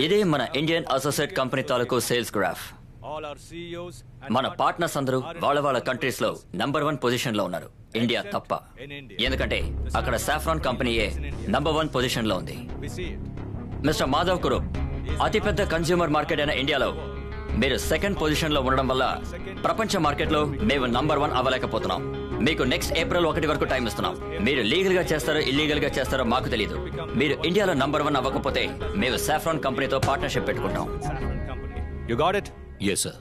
ఇదే మన Indian associate company తాలూకు సేల్స్ గ్రాఫ్. మన పార్ట్నర్స్ అందరూ వాళ్ళ కంట్రీస్ లో నంబర్ 1 పొజిషన్ లో ఉన్నారు, ఇండియా తప్ప. ఎందుకంటే అక్కడ సాఫ్రాన్ కంపెనీయే నంబర్ 1 పొజిషన్ లో ఉంది. మిస్టర్ మాధవ్ కురూప్, అతిపెద్ద కన్స్యూమర్ మార్కెట్ అయిన ఇండియాలో మీరు 2nd పొజిషన్ లో ఉండడం వల్ల ప్రపంచ మార్కెట్ లో మేము నంబర్ 1 అవ్వలేకపోతున్నాం. మీకు నెక్స్ట్ ఏప్రిల్ 1 వరకు టైం ఇస్తున్నాం. మీరు లీగల్ గా చేస్తారో ఇల్లీగల్ గా చేస్తారో మాకు తెలియదు. మీరు ఇండియాలో నంబర్ 1 అవ్వకపోతే మేము సాఫ్రాన్ కంపెనీతో పార్ట్నర్షిప్ పెట్టుకుంటాం. You got it? yes sir.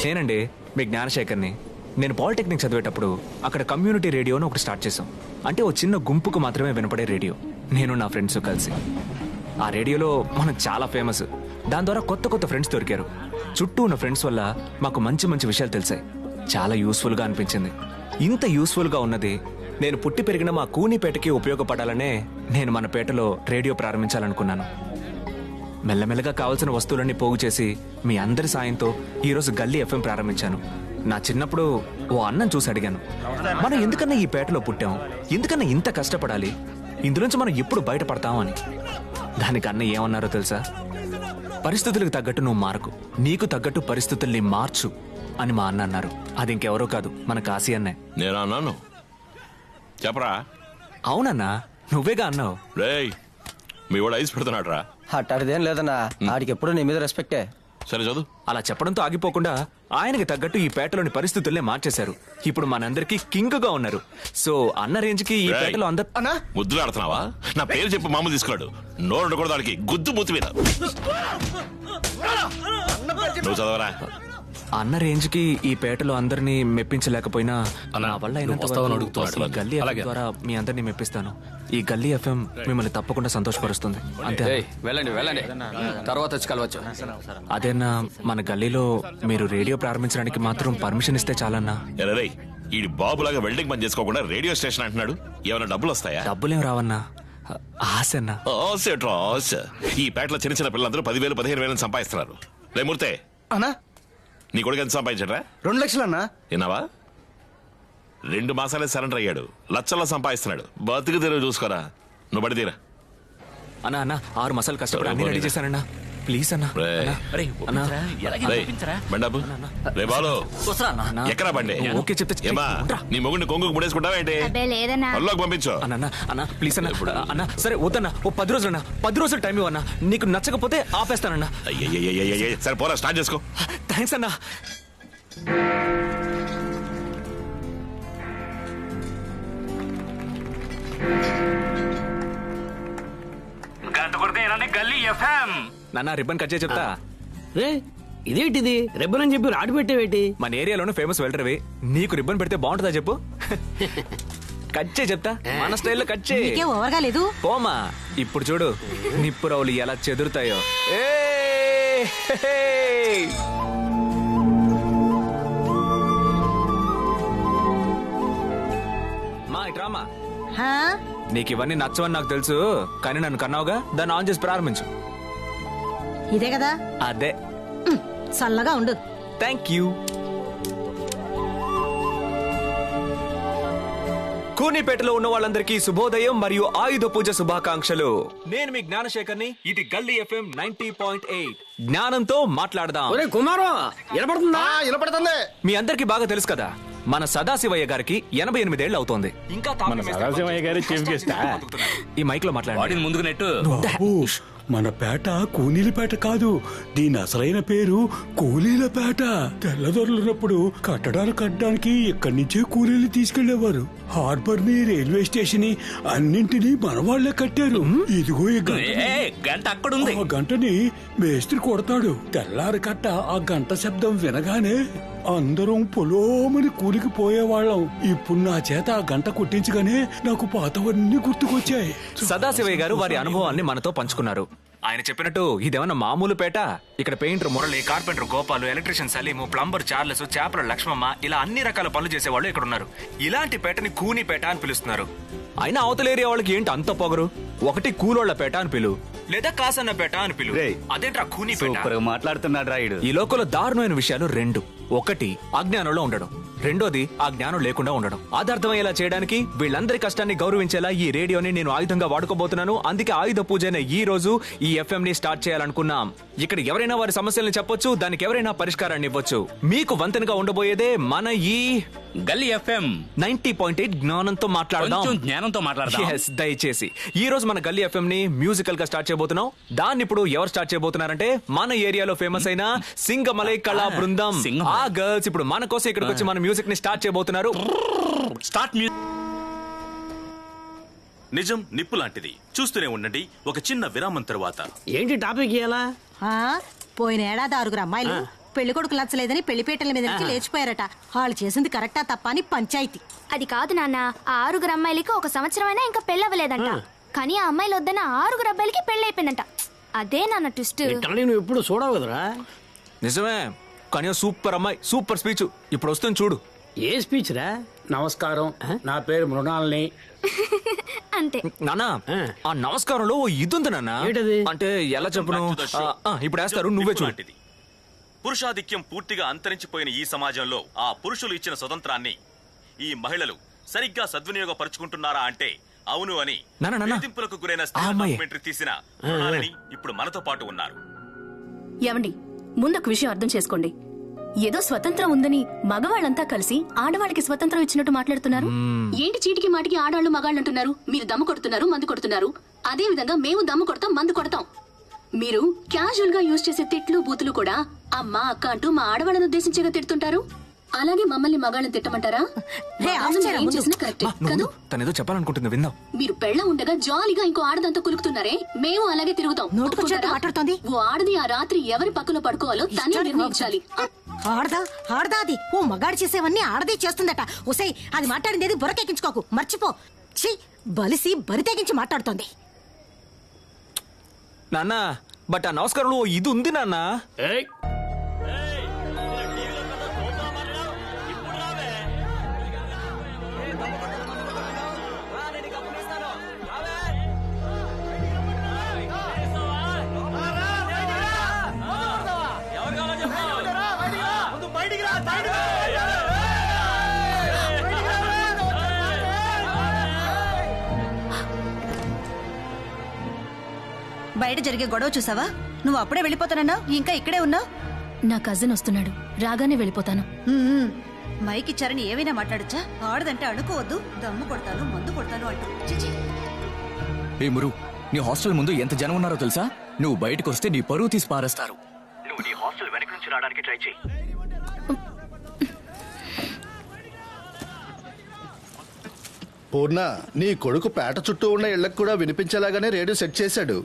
నేనండి మీ జ్ఞానశేఖర్ని. నేను పాలిటెక్నిక్ చదివేటప్పుడు అక్కడ కమ్యూనిటీ రేడియోని ఒకటి స్టార్ట్ చేశాం. అంటే ఓ చిన్న గుంపుకు మాత్రమే వినపడే రేడియో. నేను నా ఫ్రెండ్స్ కలిసి ఆ రేడియోలో మనం చాలా ఫేమస్. దాని ద్వారా కొత్త ఫ్రెండ్స్ దొరికారు. చుట్టూ ఉన్న ఫ్రెండ్స్ వల్ల మాకు మంచి మంచి విషయాలు తెలిసాయి. చాలా యూస్ఫుల్గా అనిపించింది. ఇంత యూస్ఫుల్గా ఉన్నది నేను పుట్టి పెరిగిన మా కూనిపేటకి ఉపయోగపడాలనే నేను మన పేటలో రేడియో ప్రారంభించాలనుకున్నాను. మెల్లమెల్లగా కావాల్సిన వస్తువులన్నీ పోగు చేసి మీ అందరి సాయంతో ఈరోజు గల్లీ ఎఫ్ఎం ప్రారంభించాను. నా చిన్నప్పుడు ఓ అన్నం చూసి అడిగాను, మనం ఎందుకన్నా ఈ పేటలో పుట్టాం, ఎందుకన్నా ఇంత కష్టపడాలి, ఇందులోంచి మనం ఎప్పుడు బయటపడతాం అని. దానికి అన్న ఏమన్నారో తెలుసా? పరిస్థితులకు తగ్గట్టు నువ్వు మారకు, నీకు తగ్గట్టు పరిస్థితుల్ని మార్చు అని మా అన్న అన్నారు. అది ఇంకెవరో కాదు, మన కాశీ అన్నే. నేను అన్నాను చెప్పరా? అవునన్నా, నువ్వేగా అన్నావు. రేయ్, మీ వాడు ఐస్ పెడుతున్నాడు రా. అట్టడిదేం లేదన్నా, ఆడికి ఎప్పుడు నీ మీద రెస్పెక్టే. సరే చదువు. అలా చెప్పడంతో ఆగిపోకుండా ఆయనకి తగ్గట్టు ఈ పేటలోని పరిస్థితుల్నే మార్చేశారు. ఇప్పుడు మనందరికీ కింగ్ గా ఉన్నారు. సో అన్న రేంజ్ కి ఈ పేటలో అందరు అన్నా ముద్దులు ఆడుతున్నావా? నా పేరు చెప్పి మామూలు తీసుకున్నాడు. నోరు కూడా దానికి గుద్దు మూతి మీద. నువ్వు చదవరా? అన్న రేంజ్ కి ఈ పేటలో అందరినీ మెప్పించలేకపోయినా నా వల్ల అయినంత వరకు ఈ గల్లీ ఎఫ్ఎం ద్వారా మీ అందరినీ మెప్పిస్తాను. ఈ గల్లీ ఎఫ్ఎం మిమ్మల్ని తప్పకుండా సంతోషపరుస్తుంది. అంతే. వెళ్ళండి తర్వాత వచ్చి కలవచ్చు. అదేనా, మన గల్లీలో మీరు రేడియో ప్రారంభించడానికి మాత్రం పర్మిషన్ ఇస్తే చాలన్నా. రేయ్, ఈ బాబులాగా వెల్డింగ్ పని చేసుకోకుండా రేడియో స్టేషన్ అంటున్నాడు. ఏమైనా డబ్బులు వస్తాయా? డబ్బులేం రావన్నా, ఆశన్నా. ఆశ. ఈ పేటలో చిన్న చిన్న పిల్లలందరూ 10,000 15,000 సంపాదిస్తున్నారు. రేమూర్తే, అన్నా నీ కొడుకు ఎంత సంపాదించరా? 2 లక్షలు అన్నా. విన్నావా? 2 మాసాలే సరెండర్ అయ్యాడు, లక్షల్లో సంపాదిస్తున్నాడు. బతుకు తెరువు చూసుకోరా. నువ్వు బడి తీరా. అన్నా 6 మసాలు కష్టపడి అన్ని రెడీ చేశానన్నా. ప్లీజ్ అన్నా. ఎక్కడా బండి? ఓకే చెప్తే ఏమా నీ మొగుడిని కొంగుకు ముడేసుకుంటావా ఏంటి? పల్లోకి పంపించు. అన్నా ప్లీజ్ అన్నా. సరే వద్దన్నా, ఓ 10 రోజులన్నా. 10 రోజులు టైం ఇవ్వన్నా. నీకు నచ్చకపోతే ఆపేస్తానన్నా. సరే పోరా, స్టార్ట్ చేసుకో. థ్యాంక్స్ అన్నా. గల్లీ ఎఫ్ఎం. నాన్న రిబ్బన్ కట్ చేసి చెప్తా. రే ఇదేంటిది రిబ్బన్ అని చెప్పి రాడు పెట్టేవేటి? మన ఏరియాలోనే ఫేమస్ వెల్డర్వి, నీకు రిబ్బన్ పెడితే బాగుంటుందా చెప్పు? కట్ చేసి చెప్తా, మన స్టైల్లో కట్ చేయి. ఓవర్గా లేదు పోమా. ఇప్పుడు చూడు నిప్పు రౌలు ఎలా చెదురుతాయో. మా ఇట్రామా. నీకు ఇవన్నీ నచ్చవని నాకు తెలుసు, కానీ నన్ను కన్నావుగా, దాన్ని ఆన్ చేసి ప్రారంభించు. ఇదే కదా? అదే. చల్లగా ఉండు. Thank you. కూనిపేటలో ఉన్న వాళ్ళందరికీ శుభోదయం మరియు ఆయుధ పూజ శుభాకాంక్షలు. నేను మీ జ్ఞానశేఖర్ని. ఇది గల్లీ ఎఫ్ఎం 90.8. జ్ఞానంతో మాట్లాడదాం. కుమారం వినపడుతుంది. మీ అందరికి బాగా తెలుసు కదా, మన సదాశివయ్య గారికి 88 ఏళ్ళు అవుతోంది. ఇంకా సదాశివయ్య గారి చీఫ్ గెస్ట్. ఈ మైక్ లో మాట్లాడండి. ముందుకు నెట్టు. మన పేట కూలీలపేట కాదు, దీని అసలైన పేరు కూలీలపేట. తెల్లదొరలున్నప్పుడు కట్టడాలు కట్టడానికి ఇక్కడి నుంచే కూలీలు తీసుకెళ్లేవారు. హార్బర్ ని, రైల్వే స్టేషన్ ని అన్నింటినీ మన వాళ్లే కట్టారు. ఇదిగో ఈ గంట అక్కడుంది. ఆ గంటని మేస్త్రి కొడతాడు. తెల్లారి కట్ట ఆ గంట శబ్దం వినగానే అందరం పొలోమని కూలికి పోయేవాళ్ళం. ఇప్పుడు నా చేత ఆ గంట కొట్టించగానే నాకు పాతవన్నీ గుర్తుకొచ్చాయి. సదాశివయ్య గారు వారి అనుభవాన్ని మనతో పంచుకున్నారు. ఆయన చెప్పినట్టు ఇదేమన్నా మామూలు పేట. ఇక్కడ painter Murali, carpenter Gopal, electrician Salim, plumber Charles, చేపల లక్ష్మమ్మ, ఇలా అన్ని రకాల పనులు చేసేవాళ్ళు ఇక్కడ ఉన్నారు. ఇలాంటి పేటని కూనిపేట అని పిలుస్తున్నారు. అయినా అవతల ఏరియా వాళ్ళకి ఏంటి అంత పొగరు? ఒకటి కూలోళ్ల పేట అని పిలు, లేదా కాసన్న పేట అని పిలు. అదేంట్రా కూనిపేట? మాట్లాడుతున్నాడు రాయుడు. ఈ లోకంలో దారుణమైన విషయాలు 2. ఒకటి అజ్ఞానంలో ఉండడం, రెండోది ఆ జ్ఞానం లేకుండా ఉండడం. అది అర్థమయ్యేలా చేయడానికి వీళ్ళందరి కష్టాన్ని గౌరవించేలా ఈ రేడియోని నేను ఆయుధంగా వాడుకోబోతున్నాను. అందుకే ఆయుధ పూజ అయిన ఈ రోజు ఈ ఎఫ్ఎం ని స్టార్ట్ చేయాలనుకున్నాం. ఇక్కడ ఎవరైనా వారి సమస్యల్ని చెప్పొచ్చు, దానికి ఎవరైనా పరిష్కారాన్ని ఇవ్వచ్చు. మీకు వంతెనగా ఉండబోయేదే మన ఈ గల్లీ ఎఫ్ఎం 90.8 జ్ఞానంతో మాట్లాడదాం. కొంచెం జ్ఞానంతో మాట్లాడదాం. Yes, దయచేసి ఈ రోజు మన గల్లీ ఎఫ్ఎం ని మ్యూజికల్ గా స్టార్ట్ చేయబోతున్నాం. దాన్ని ఇప్పుడు ఎవరు స్టార్ట్ చేయబోతున్నారంటే మన ఏరియాలో ఫేమస్ అయిన సింగమలై కళా బృందం. ఆ గర్ల్స్ ఇప్పుడు మన కోసం ఇక్కడికి వచ్చి మన మ్యూజిక్ ని స్టార్ట్ చేయబోతున్నారు. Start music. నిజం నిప్పు లాంటిది, చూస్తూనే ఉండండి. ఒక చిన్న విరామం తరువాత ఏంటి టాపిక్ ఇయ్యాలా? పోయిన ఏడాది 6 అమ్మాయిలు పెళ్లి కొడుకు నచ్చలేదని పెళ్లిపేటల మీద నుంచి లేచిపోయారట. వాళ్ళు చేసింది కరెక్టా తప్ప అని పంచాయతీ. అది కాదు నాన్న, ఆ 6 అమ్మాయిలకి 1 సంవత్సరం అయినా ఇంకా పెళ్ళవలేదంట. కానీ ఆ అమ్మాయిలు వద్దన్న 6 అబ్బాయిలకి పెళ్ళైపోయిందంట. అదే నాన్న ట్విస్ట్. నువ్వు ఎప్పుడు చూడవు కదరా? నిజమే, కానీ సూపర్ అమ్మాయి, సూపర్ స్పీచ్ ఇప్పుడు వస్తుంది చూడు. ఏ స్పీచ్ రా? నమస్కారం, నా పేరు మృణాల్ని. అంతే నానా, ఆ నమస్కారంలో ఓ ఇది ఉంది నాన్న. ఏంటది? అంటే ఎలా చెప్పను, ఇప్పుడు వేస్తారు, నువ్వే చూడు. లాంటిది. పురుషాధిక్యం పూర్తిగా అంతరించిపోయిన ఈ సమాజంలో ఆ పురుషులు ఇచ్చిన స్వతంత్రాన్ని ఈ మహిళలు సరిగ్గా సద్వినియోగపరుచుకుంటున్నారా అంటే అవును అని వేధింపులకు గురైన స్త్రీల డాక్యుమెంటరీ తీసిన మృణాలిని ఇప్పుడు మనతో పాటు ఉన్నారు. ఏమండి, ముందొక విషయం అర్థం చేసుకోండి. ఏదో స్వతంత్రం ఉందని మగవాళ్ళంతా కలిసి ఆడవాళ్ళకి స్వతంత్రం ఇచ్చినట్టు మాట్లాడుతున్నారు. ఏంటి చీటికి మాటికి ఆడవాళ్ళు మగాళ్ళు అంటున్నారు? మీరు దమ్ము కొడుతున్నారు, మందు కొడుతున్నారు. అదే విధంగా మేము దమ్ము కొడతాం, మందు కొడతాం. మీరు క్యాజువల్ గా యూజ్ చేసే తిట్లు బూతులు కూడా అమ్మ అక్క అంటూ మా ఆడవాళ్ళను ఉద్దేశించేగా తిడుతుంటారు. అలాగే మమ్మల్ని మగాళ్ళని తిట్టమంటారా? ఏం చేసినా కరెక్టే కాదు. తనేదో చెప్పాలనుకుంటుంది, విందాం. మీరు పెళ్ళ ఉండగా జాలీగా ఇంకో ఆడదంతా కులుకుతున్నారే, మేము అలాగే తిరుగుతాం. మాట్లాడుతోంది ఓ ఆడది ఆ రాత్రి ఎవరి పక్కలో పడుకోవాలో తనే నిర్ణయించాలి. ఆడదా అది ఓ మగాడు చేసేవన్నీ ఆడదే చేస్తుందట. ఒసై, అది మాట్లాడింది బుర్రకెక్కించుకోకు, మర్చిపో. ఛీ, బలిసి బరి తెగించి మాట్లాడుతోంది. నాన్న, బట్ ఆ నమస్కారంలో ఓ ఇది ఉంది నాన్న. బయట జరిగే గొడవ చూసావా? నువ్వు అప్పుడే వెళ్ళిపోతానన్నా, ఇంకా ఇక్కడే ఉన్నావు. నా కజిన్ వస్తున్నాడు, రాగానే వెళ్ళిపోతాను. మైకి ఇచ్చారని ఏమైనా మాట్లాడచ్చా? ఆడదంటే అడుకోవద్దు, దమ్ము కొడతాను, మందు కొడతాను అంటూ. ఏ మురు, నీ హాస్టల్ ముందు ఎంత జనం ఉన్నారో తెలుసా? నువ్వు బయటకు వస్తే నీ పరువు తీసి పారేస్తారు. నువ్వు నీ హాస్టల్ వెనక నుంచి రావడానికి ట్రై చేయి. పూర్ణ, నీ కొడుకు పేట చుట్టూ ఉన్న ఇళ్లకు కూడా వినిపించేలాగానే రేడియో సెట్ చేశాడు.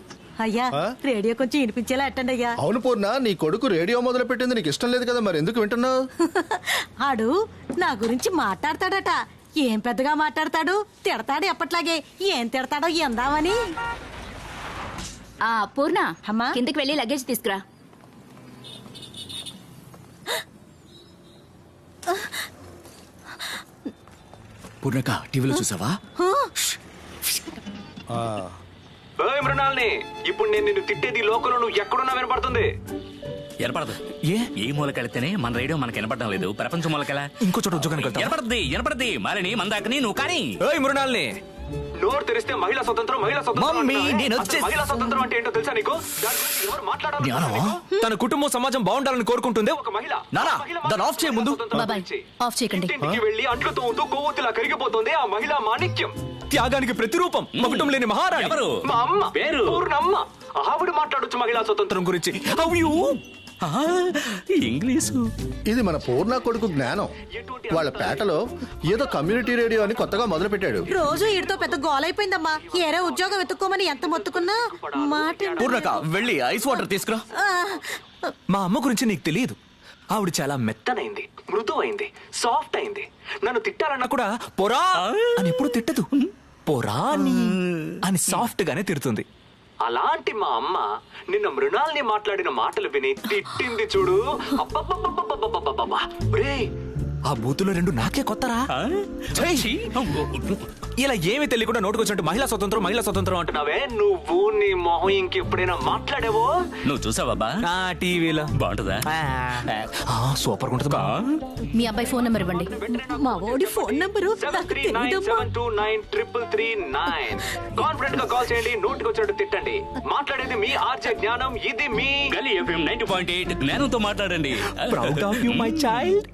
అయ్యా, రేడియో కొంచెం వినిపించేలా అట్టండి అయ్యా. అవును పూర్ణ, నీ కొడుకు రేడియో మొదలు పెట్టింది నీకు ఇష్టం లేదు కదా, మరి ఎందుకు వింటున్నావు? ఆడు నా గురించి మాట్లాడతాడట. ఏం పెద్దగా మాట్లాడతాడు, తిడతాడు ఎప్పట్లాగే. ఏం తిడతాడో ఎందామని. పూర్ణ, అమ్మా, కిందకి వెళ్ళి లగేజ్ తీసుకురా. పూర్ణక, టీవీలో చూసావా? మృణాల్ని, ఇప్పుడు నేను నిన్ను తిట్టేది లోకల్ నువ్వు ఎక్కడున్నా వినపడుతుంది. వినపడదు. ఏ మూలకెళ్తేనే మన రేడియో మనకి వినపడడం లేదు. ప్రపంచం మూలకెలా ఇంకో చోట ఉద్యోగానికి వినపడద్ది. మారిని మందాకని నువ్వు కానీ. మృణాల్ని, నోరు తెరిస్తే మహిళా స్వతంత్రం, మహిళా స్వతంత్రం అంటే ఏంటో తెలుసా నీకు? తన కుటుంబం సమాజం బాగుండాలని కోరుకుంటుంది ఒక మహిళ. దాన్ని ఆఫ్ చేయ ముందు. ఆఫ్ చేయకండి. ఇంటికి వెళ్ళి అంట్లు తోముతూ కొవ్వొత్తిలా కరిగిపోతుంది ఆ మహిళా మాణిక్యం. త్యాగానికి ప్రతిరూపం, మకుటం లేని మహారాణి. మా అమ్మ పేరు పూర్ణమ్మ. ఆవిడ మాట్లాడొచ్చు మహిళా స్వతంత్రం గురించి. ఇంగ్లీషు. ఇది మన పూర్ణ కొడుకు జ్ఞానం. వాళ్ళ పేటలో ఏదో కమ్యూనిటీ రేడియో అని కొత్తగా మొదలు పెట్టాడు. రోజు ఈడితో పెద్ద గోలైపోయిందమ్మా. ఏరే ఉద్యోగం వెతుక్కోమని ఎంత మొత్తుకున్నా మాట. పూర్ణక, వెళ్ళి ఐస్ వాటర్ తీసుకురా. మా అమ్మ గురించి నీకు తెలియదు. ఆవిడ చాలా మెత్తనైంది, మృదువైంది, సాఫ్ట్ అయింది. నన్ను తిట్టాలన్నా కూడా పొరా అని ఎప్పుడు తిట్టదు. పొరాని అని సాఫ్ట్ గానే తిడుతుంది. అలాంటి మా అమ్మ నిన్న మృణాల్ని మాట్లాడిన మాటలు విని తిట్టింది చూడు. ఆ బూతులో 2 నాకే కొత్తరా. ఛై! ఇలా ఏమీ తెలియకుండా నోటుకొచ్చినట్టు మహిళా స్వతంత్రం అంటున్నావే నువ్వు. నీ మొహం ఇంకెప్పుడైనా మాట్లాడావో? నువ్వు చూసావా టీవీలో. బాగుంటుందా? సూపర్ ఉంటుంది బా. మీ అబ్బాయి ఫోన్ నెంబర్ ఇవ్వండి. మా ఓడి ఫోన్ నంబరు నాకు తెలియదమ్మా. కాన్ఫిడెంట్ గా కాల్ చేయండి, నోటికొచ్చినట్టు తిట్టండి. మాట్లాడేది మీ ఆర్జే జ్ఞానం. ఇది మీ గల్లీ FM 90.8 జ్ఞానంతో మాట్లాడండి. Proud of you my child.